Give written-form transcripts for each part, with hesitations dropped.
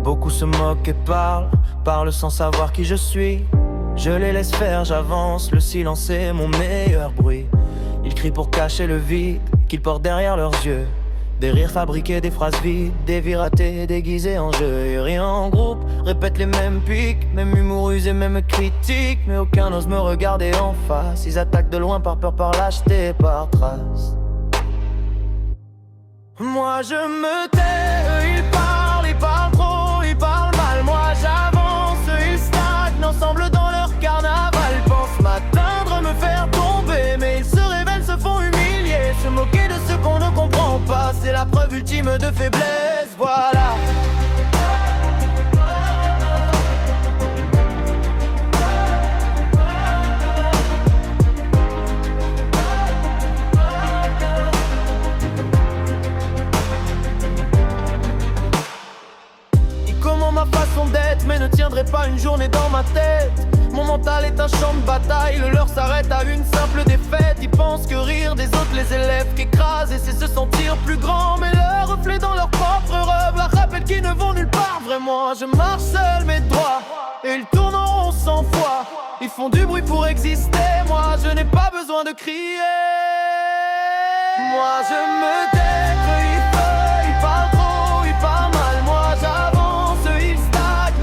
Beaucoup se moquent et parlent sans savoir qui je suis. Je les laisse faire, j'avance, le silence est mon meilleur bruit. Ils crient pour cacher le vide qu'ils portent derrière leurs yeux. Des rires fabriqués, des phrases vides, des vies ratées déguisées en jeu. Et rien en groupe, répète les mêmes pics, même humour usé, même critique. Mais aucun n'ose me regarder en face. Ils attaquent de loin par peur, par lâcheté, par trace. Moi je me tais, eux ils parlent trop, ils parlent mal. Moi j'avance, eux ils stagnent ensemble dans leur carnaval. Pensent m'atteindre, me faire tomber, mais ils se révèlent, se font humilier. Se moquer de ce qu'on ne comprend pas, c'est la preuve ultime de faiblesse, voilà. Ma façon d'être, mais ne tiendrait pas une journée dans ma tête. Mon mental est un champ de bataille, le leur s'arrête à une simple défaite. Ils pensent que rire des autres les élèves qu'écraser, c'est se sentir plus grand. Mais leur reflet dans leur propre rêve leur rappelle qu'ils ne vont nulle part vraiment. Je marche seul mais droit, et ils tourneront 100 fois. Ils font du bruit pour exister, moi je n'ai pas besoin de crier. Moi je me tais, ils parlent trop, ils parlent mal. Moi j'avance,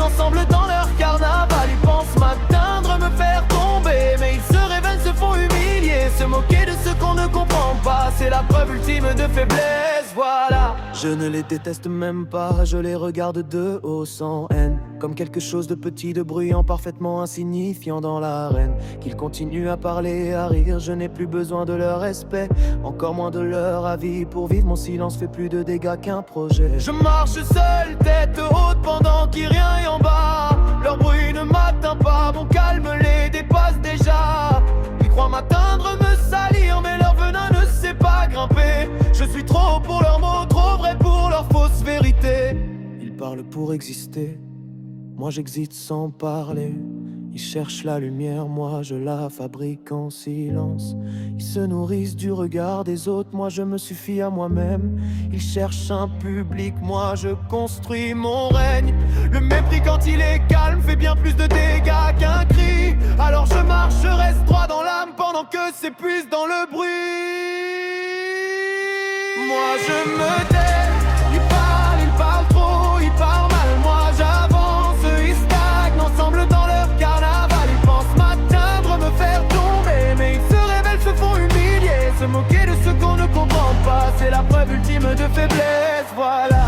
ensemble dans leur carnaval. Ils pensent m'atteindre, me faire tomber, mais ils se révèlent, se font humilier. Se moquer de ce qu'on ne comprend pas, c'est la preuve ultime de faiblesse, voilà. Je ne les déteste même pas, je les regarde de haut sans haine, comme quelque chose de petit, de bruyant, parfaitement insignifiant dans l'arène. Qu'ils continuent à parler, à rire, je n'ai plus besoin de leur respect, encore moins de leur avis. Pour vivre, mon silence fait plus de dégâts qu'un projet. Je marche seul, tête haute, pendant qu'il rien est en bas. Leur bruit ne m'atteint pas, mon calme les dépasse déjà. Ils croient m'atteindre, me salir, mais leur venin ne sait pas grimper. Je suis trop pour leurs mots, trop vrai pour leur fausse vérité. Ils parlent pour exister, moi j'existe sans parler. Ils cherchent la lumière, moi je la fabrique en silence. Ils se nourrissent du regard des autres, moi je me suffis à moi-même. Ils cherchent un public, moi je construis mon règne. Le mépris quand il est calme fait bien plus de dégâts qu'un cri. Alors je marche, je reste droit dans l'âme pendant que s'épuise dans le bruit. Moi je me tais, ils parlent trop, ils parlent mal. Moi j'avance, eux ils stagnent ensemble dans leur carnaval. Ils pensent m'atteindre, me faire tomber, mais ils se révèlent, se font humilier. Se moquer de ce qu'on ne comprend pas, c'est la preuve ultime de faiblesse, voilà.